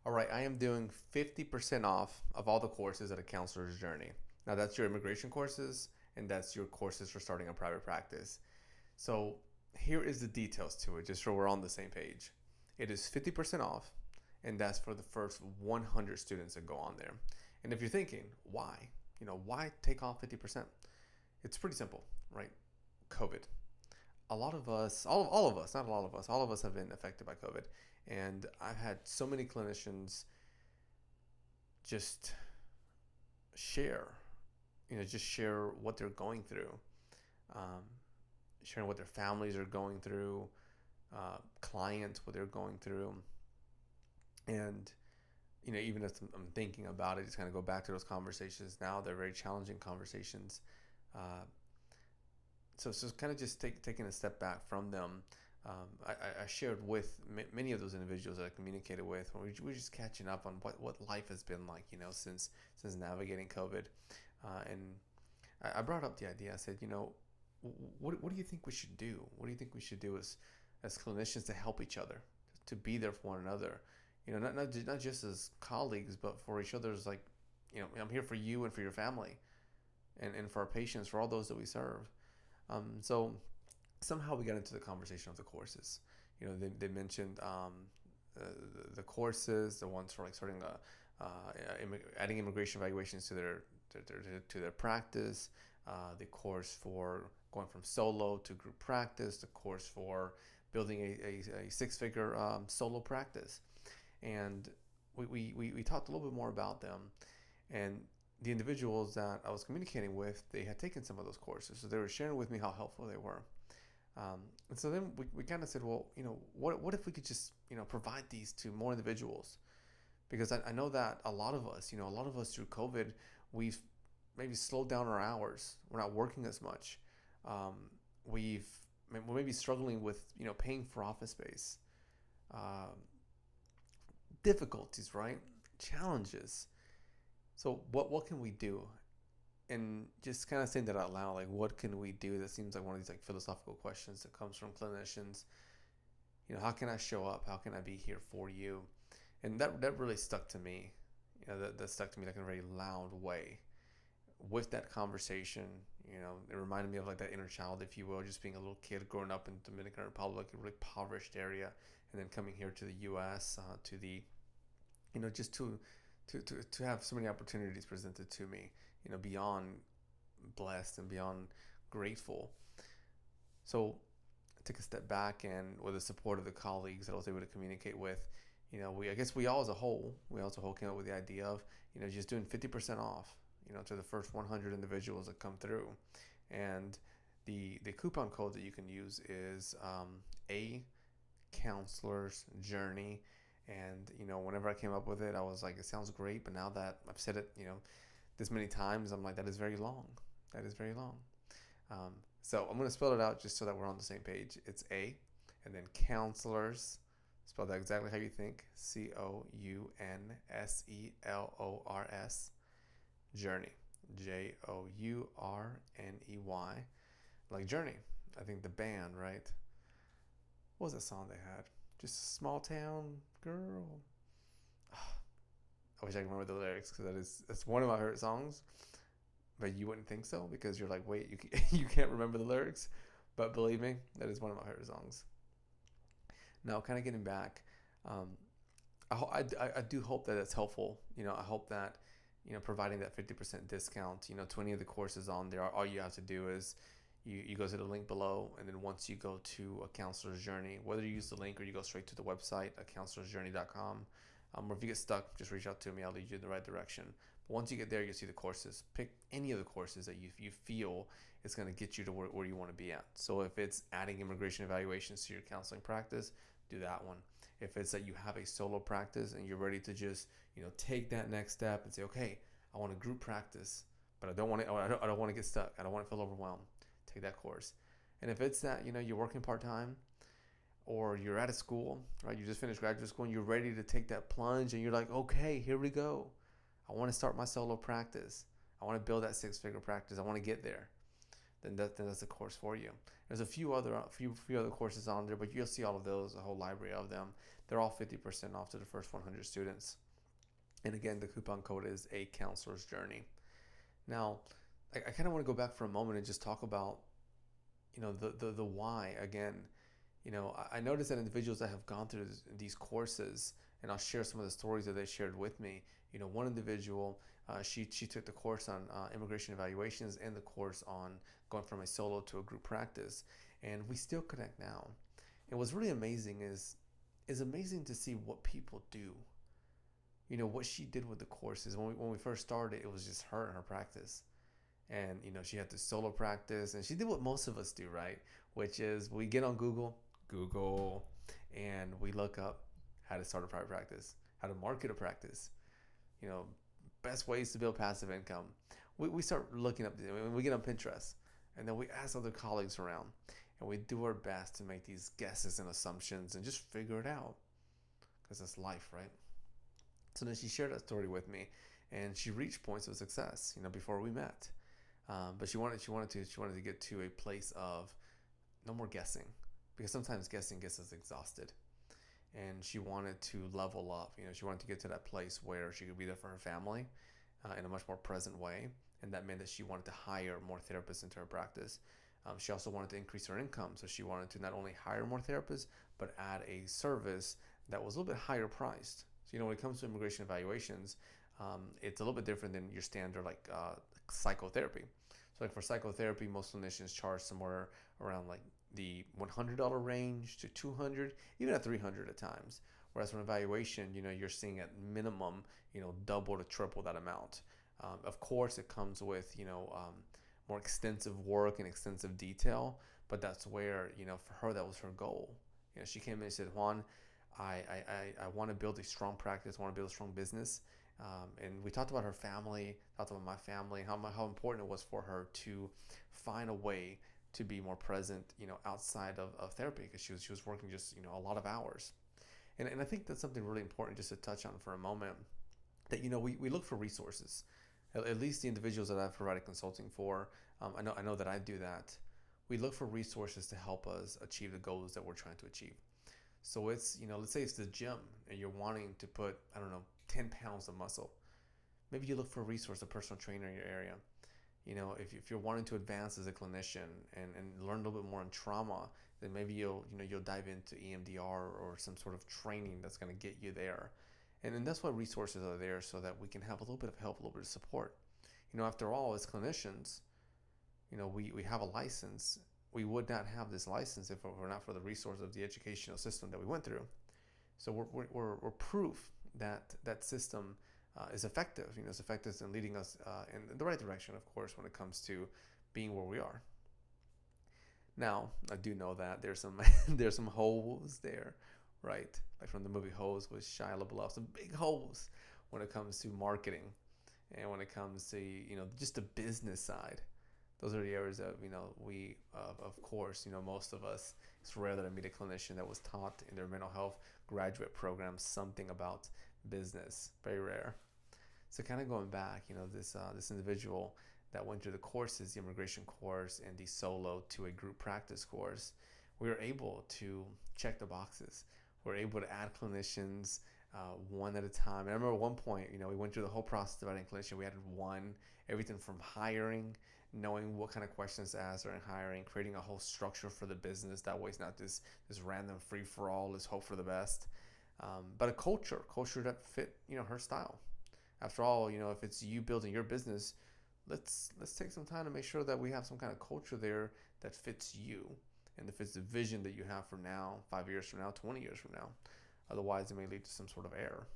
All right, I am doing 50% off of all the courses at a counselor's journey. Now, that's your immigration courses, and that's your courses for starting a private practice. So, here is the details to it, just so we're on the same page. It is 50% off, and that's for the first 100 students that go on there. And if you're thinking, why? Why take off 50%? It's pretty simple, right? COVID. A lot of us, all of us, not a lot of us, all of us have been affected by COVID. And I've had so many clinicians just share, just share what they're going through, um, sharing what their families are going through, clients, what they're going through. And, even as I'm thinking about it, just kind of go back to those conversations now. They're very challenging conversations. Uh, so kind of just taking a step back from them. I shared with many of those individuals that I communicated with. We're just catching up on what life has been like, since navigating COVID. And I brought up the idea. I said, what do you think we should do? What do you think we should do as clinicians to help each other, to be there for one another? Not just as colleagues, but for each other's, like, I'm here for you and for your family, and for our patients, for all those that we serve. So somehow we got into the conversation of the courses. They mentioned the courses, the ones for like starting adding immigration evaluations to their practice, the course for going from solo to group practice, the course for building a six-figure solo practice. And we talked a little bit more about them. And the individuals that I was communicating with, they had taken some of those courses. So they were sharing with me how helpful they were. And so then we kind of said, well, what if we could just, provide these to more individuals? Because I know that a lot of us through COVID, we've maybe slowed down our hours. We're not working as much. We're maybe struggling with, paying for office space. Difficulties, right? Challenges. So what can we do? And just kind of saying that out loud, like, what can we do? That seems like one of these like philosophical questions that comes from clinicians. How can I show up? How can I be here for you? And that really stuck to me. That stuck to me like in a very loud way. With that conversation, it reminded me of like that inner child, if you will, just being a little kid growing up in the Dominican Republic, a really impoverished area, and then coming here to the U.S. To the, just to have so many opportunities presented to me, beyond blessed and beyond grateful. So I took a step back, and with the support of the colleagues that I was able to communicate with, we all as a whole came up with the idea of, just doing 50% off, to the first 100 individuals that come through. And the coupon code that you can use is a counselor's journey. And whenever I came up with it, I was like, it sounds great, but now that I've said it this many times, I'm like, that is very long. So I'm going to spell it out just so that we're on the same page. It's A, and then counselors, spell that exactly how you think, COUNSELORS, journey, JOURNEY, like Journey. I think the band, right? What was that song they had? Just a small town girl. I wish I could remember the lyrics, because that's one of my favorite songs. But you wouldn't think so, because you're like, wait, you can't remember the lyrics. But believe me, that is one of my favorite songs. Now, kind of getting back, I do hope that it's helpful. I hope that, providing that 50% discount, to any of the courses on there, all you have to do is you go to the link below, and then once you go to A Counselor's Journey, whether you use the link or you go straight to the website, acounselersjourney.com, or if you get stuck, just reach out to me. I'll lead you in the right direction. But once you get there, you'll see the courses. Pick any of the courses that you feel is going to get you to where you want to be at. So if it's adding immigration evaluations to your counseling practice, do that one. If it's that you have a solo practice and you're ready to just, take that next step and say, okay, I want a group practice, but I don't want to get stuck. I don't want to feel overwhelmed. Take that course. And if it's that, you're working part-time, or you're at a school, right? You just finished graduate school and you're ready to take that plunge, and you're like, okay, here we go. I want to start my solo practice. I want to build that six-figure practice. I want to get there. Then that's a course for you. There's a few other courses on there, but you'll see all of those, a whole library of them. They're all 50% off to the first 100 students. And again, the coupon code is A Counselor's Journey. Now, I kind of want to go back for a moment and just talk about, the why again. I noticed that individuals that have gone through these courses, and I'll share some of the stories that they shared with me. One individual, she took the course on immigration evaluations and the course on going from a solo to a group practice, and we still connect now. And what's really amazing is amazing to see what people do. What she did with the courses. When we first started, it was just her and her practice. And, she had to solo practice, and she did what most of us do, right? Which is we get on Google, and we look up how to start a private practice, how to market a practice, best ways to build passive income. We start looking up, we get on Pinterest, and then we ask other colleagues around, and we do our best to make these guesses and assumptions and just figure it out, because that's life, right? So then she shared that story with me, and she reached points of success, before we met. But she wanted to get to a place of no more guessing, because sometimes guessing gets us exhausted. And she wanted to level up. She wanted to get to that place where she could be there for her family in a much more present way. And that meant that she wanted to hire more therapists into her practice. She also wanted to increase her income. So she wanted to not only hire more therapists, but add a service that was a little bit higher priced. So, when it comes to immigration evaluations, it's a little bit different than your standard psychotherapy. So for psychotherapy, most clinicians charge somewhere around the $100 range to $200, even at $300 at times. Whereas for evaluation, you're seeing at minimum, double to triple that amount. Of course, it comes with, more extensive work and extensive detail, but that's where, for her, that was her goal. She came in and said, Juan, I want to build a strong practice. I want to build a strong business. And we talked about her family, talked about my family, how important it was for her to find a way to be more present, outside of therapy, because she was working just, a lot of hours. And I think that's something really important just to touch on for a moment, that, we look for resources. At least the individuals that I've provided consulting for, I know that I do that. We look for resources to help us achieve the goals that we're trying to achieve. So it's, let's say it's the gym and you're wanting to put, 10 pounds of muscle. Maybe you look for a resource, a personal trainer in your area. If you're wanting to advance as a clinician and learn a little bit more on trauma, then maybe you'll dive into EMDR or some sort of training that's going to get you there. And that's why resources are there, so that we can have a little bit of help, a little bit of support. After all, as clinicians, we have a license. We would not have this license if it were not for the resource of the educational system that we went through. So we're proof that system is effective. It's effective in leading us in the right direction, of course, when it comes to being where we are. Now, I do know that there's some holes there, right? Like from the movie Holes with Shia LaBeouf, some big holes when it comes to marketing and when it comes to just the business side. Those are the areas that we of course, most of us, it's rare that I meet a clinician that was taught in their mental health graduate program something about business. Very rare. So kind of going back, this individual that went through the courses, the immigration course and the solo to a group practice course, we were able to check the boxes. We were able to add clinicians one at a time. And I remember at one point, we went through the whole process of adding clinician. We added one, everything from hiring, knowing what kind of questions to ask during hiring, creating a whole structure for the business. That way it's not this random free-for-all, let's hope for the best. But a culture that fit, her style. After all, if it's you building your business, let's take some time to make sure that we have some kind of culture there that fits you and that fits the vision that you have from now, 5 years from now, 20 years from now. Otherwise, it may lead to some sort of error.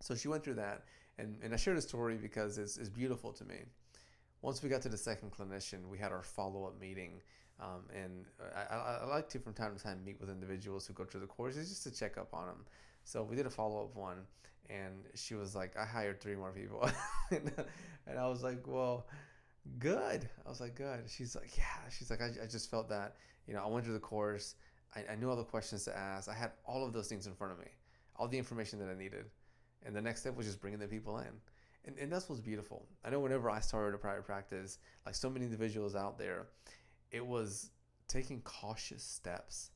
So she went through that, and I share the story because it's beautiful to me. Once we got to the second clinician, we had our follow-up meeting, and I like to, from time to time, meet with individuals who go through the courses just to check up on them. So we did a follow-up one, and she was like, I hired 3 more people. And I was like, well, good. I was like, good. She's like, yeah. She's like, I just felt that, I went through the course. I knew all the questions to ask. I had all of those things in front of me, all the information that I needed. And the next step was just bringing the people in. And that's what's beautiful. I know whenever I started a private practice, like so many individuals out there, it was taking cautious steps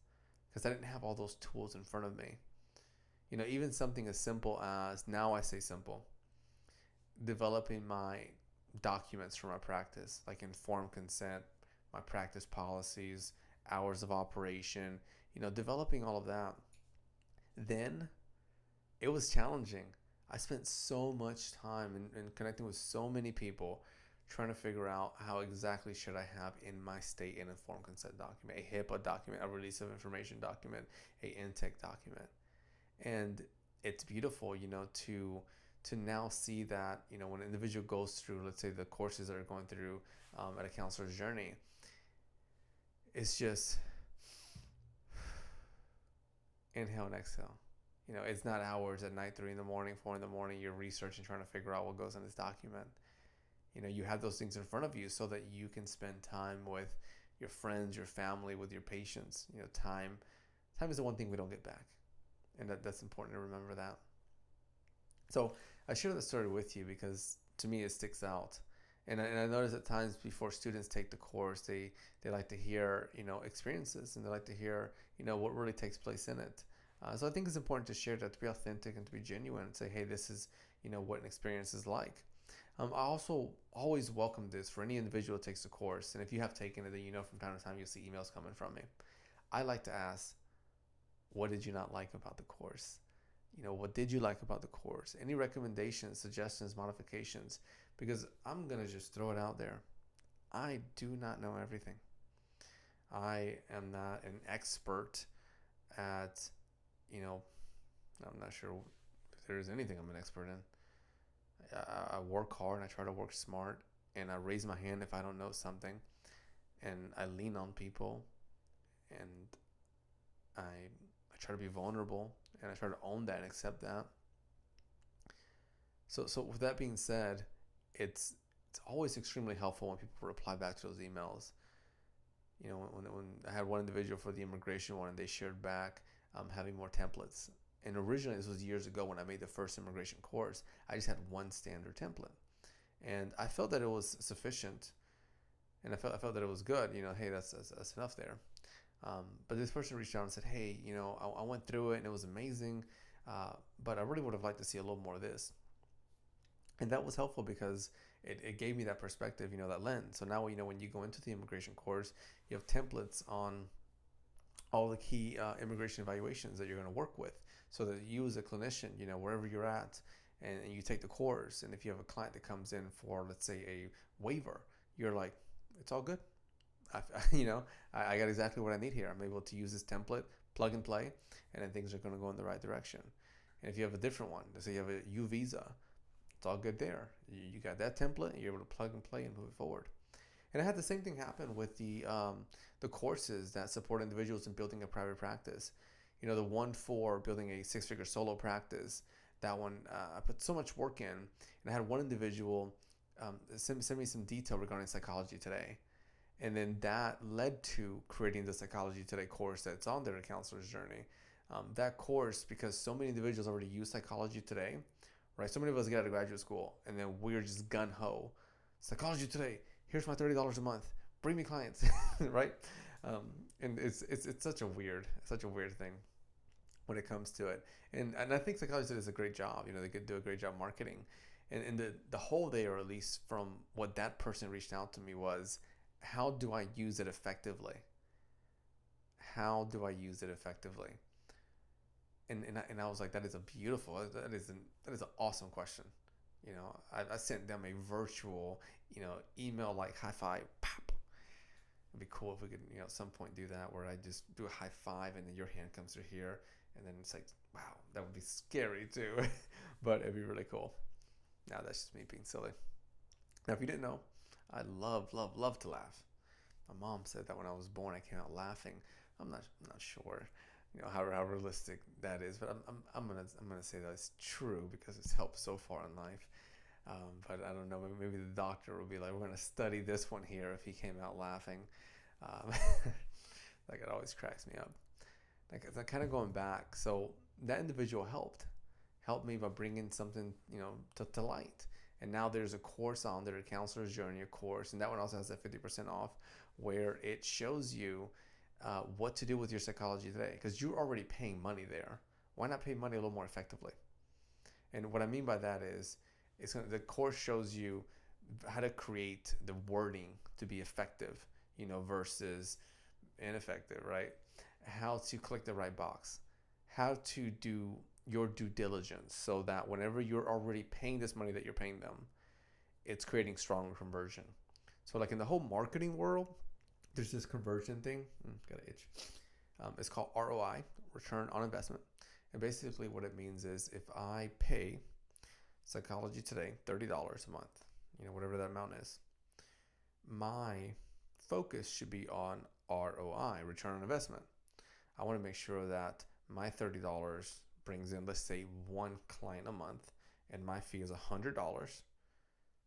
because I didn't have all those tools in front of me. Even something as simple as, now I say simple, developing my documents for my practice, like informed consent, my practice policies, hours of operation, developing all of that. Then it was challenging. I spent so much time in connecting with so many people trying to figure out how exactly should I have in my state an informed consent document, a HIPAA document, a release of information document, a intake document. And it's beautiful, to now see that, when an individual goes through, let's say, the courses that are going through at a counselor's journey, it's just inhale and exhale. It's not hours at night, 3 in the morning, 4 in the morning, you're researching, trying to figure out what goes in this document. You have those things in front of you so that you can spend time with your friends, your family, with your patients. Time is the one thing we don't get back. And that's important to remember that. So I share that story with you because to me it sticks out. And I notice at times before students take the course, they like to hear, experiences, and they like to hear, what really takes place in it. So I think it's important to share that, to be authentic and to be genuine and say, hey, this is, what an experience is like. I also always welcome this for any individual who takes the course. And if you have taken it, then from time to time you'll see emails coming from me. I like to ask, what did you not like about the course? What did you like about the course? Any recommendations, suggestions, modifications? Because I'm going to just throw it out there. I do not know everything. I am not an expert at, I'm not sure if there is anything I'm an expert in. I work hard and I try to work smart, and I raise my hand if I don't know something, and I lean on people, and I try to be vulnerable, and I try to own that and accept that. So with that being said, it's always extremely helpful when people reply back to those emails. When I had one individual for the immigration one, and they shared back having more templates. And originally, this was years ago when I made the first immigration course, I just had one standard template. And I felt that it was sufficient, and I felt that it was good. Hey, that's enough there. But this person reached out and said, hey, I went through it and it was amazing, but I really would have liked to see a little more of this. And that was helpful because it gave me that perspective, that lens. So now, when you go into the immigration course, you have templates on all the key immigration evaluations that you're going to work with, so that you as a clinician, wherever you're at, and you take the course, and if you have a client that comes in for, let's say, a waiver, you're like, it's all good. I got exactly what I need here. I'm able to use this template, plug and play, and then things are going to go in the right direction. And if you have a different one, let's say you have a U visa, it's all good there. You got that template, and you're able to plug and play and move it forward. And I had the same thing happen with the courses that support individuals in building a private practice. The one for building a 6-figure solo practice, that one I put so much work in, and I had one individual send me some detail regarding Psychology Today. And then that led to creating the Psychology Today course that's on their counselor's journey. That course, because so many individuals already use Psychology Today, right? So many of us get out of graduate school, and then we're just gun-ho. Psychology Today, here's my $30 a month. Bring me clients, right? And it's such a weird thing when it comes to it. And I think Psychology Today does a great job. They could do a great job marketing. And the whole day, or at least from what that person reached out to me, was, how do I use it effectively? How do I use it effectively? And I was like, that is an awesome question. I sent them a virtual, email, like high five, pop. It'd be cool if we could, at some point do that, where I just do a high five and then your hand comes through here, and then it's like, wow, that would be scary too, but it'd be really cool. Now that's just me being silly. Now, if you didn't know, I love to laugh. My mom said that when I was born, I came out laughing. I'm not sure, how realistic that is, but I'm gonna say that it's true because it's helped so far in life. But I don't know. Maybe the doctor will be like, we're gonna study this one here if he came out laughing. Like, it always cracks me up. Like, kind of going back. So that individual helped me by bringing something, to light. And now there's a course on there, a counselor's journey, a course, and that one also has that 50% off, where it shows you what to do with your psychology today, because you're already paying money there. Why not pay money a little more effectively? And what I mean by that is, the course shows you how to create the wording to be effective, versus ineffective, right? How to click the right box, how to do your due diligence so that whenever you're already paying this money that you're paying them, it's creating stronger conversion. So like in the whole marketing world, there's this conversion thing. Got an itch. It's called ROI, return on investment. And basically what it means is, if I pay Psychology Today $30 a month, whatever that amount is, my focus should be on ROI, return on investment. I want to make sure that my $30 brings in, let's say, one client a month, and my fee is $100.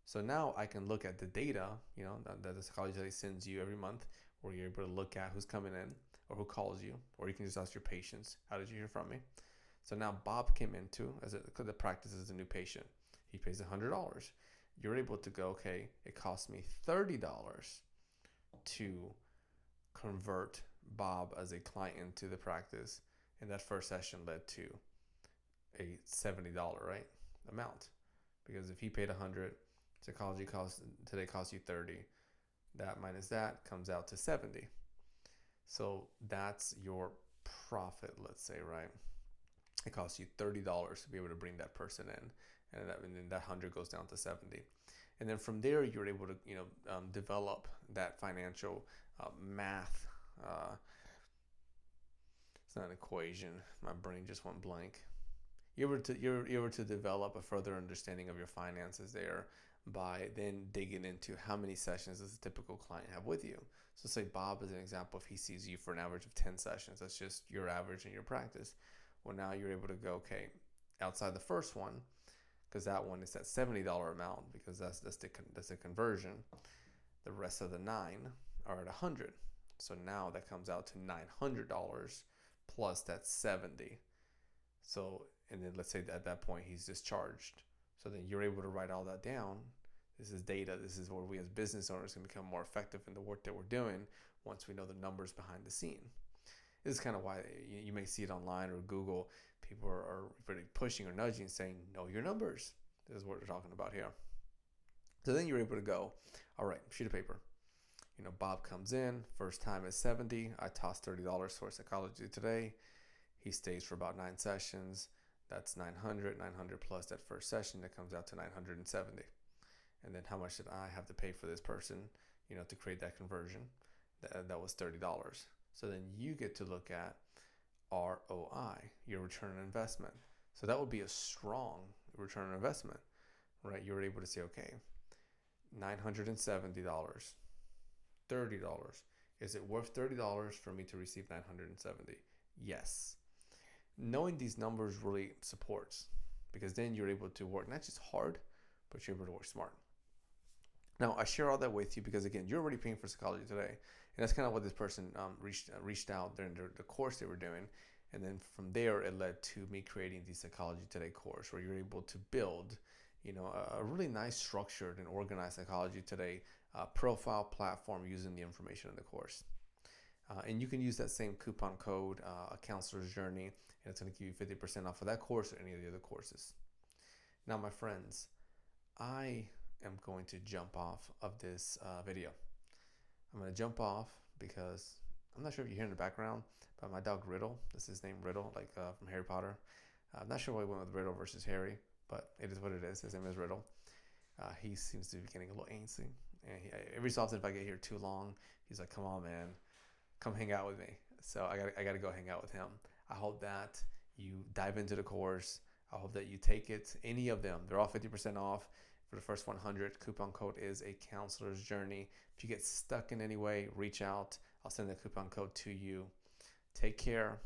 So now I can look at the data, that the Psychology Today sends you every month, where you're able to look at who's coming in or who calls you, or you can just ask your patients, how did you hear from me? So now Bob came into, the practice as a new patient. He pays $100. You're able to go, okay, it cost me $30 to convert Bob as a client into the practice. And that first session led to a $70, right, amount. Because if he paid $100, Psychology Today costs you $30. That minus that comes out to $70. So that's your profit, let's say, right? It costs you $30 to be able to bring that person in, and then that 100 goes down to 70. And then from there, you're able to develop that financial math. It's not an equation. My brain just went blank. You're able to develop a further understanding of your finances there by then digging into how many sessions does a typical client have with you. So say Bob is an example. If he sees you for an average of 10 sessions, that's just your average in your practice. Well, now you're able to go, okay, outside the first one, because that one is that $70 amount, because that's the conversion. The rest of the 9 are at 100. So now that comes out to $900 plus that 70. So, and then let's say that at that point he's discharged. So then you're able to write all that down. This is data. This is where we as business owners can become more effective in the work that we're doing once we know the numbers behind the scene. This is kind of why you may see it online or Google. People are really pushing or nudging, saying, know your numbers. This is what we're talking about here. So then you're able to go, all right, sheet of paper. Bob comes in, first time is 70. I toss $30 for Psychology Today. He stays for about 9 sessions. That's 900 plus that first session, that comes out to 970. And then how much did I have to pay for this person, to create that conversion? That was $30. So then you get to look at ROI, your return on investment. So that would be a strong return on investment, right? You're able to say, okay, $970, $30. Is it worth $30 for me to receive 970? Yes. Knowing these numbers really supports, because then you're able to work not just hard, but you're able to work smart. Now, I share all that with you because, again, you're already paying for Psychology Today. And that's kind of what this person reached out during the course they were doing. And then from there, it led to me creating the Psychology Today course, where you're able to build, a really nice, structured and organized Psychology Today profile platform using the information in the course. And you can use that same coupon code, A Counselor's Journey, and it's going to give you 50% off of that course or any of the other courses. Now, my friends, I am going to jump off of this video. I'm going to jump off because I'm not sure if you hear in the background, but my dog Riddle, that's his name, Riddle, like from Harry Potter. I'm not sure why I went with Riddle versus Harry, but it is what it is. His name is Riddle. He seems to be getting a little antsy. And every so often, if I get here too long, he's like, come on, man, come hang out with me. So I got to go hang out with him. I hope that you dive into the course. I hope that you take it, any of them. They're all 50% off. For the first 100, coupon code is A Counselor's Journey. If you get stuck in any way, reach out. I'll send the coupon code to you. Take care.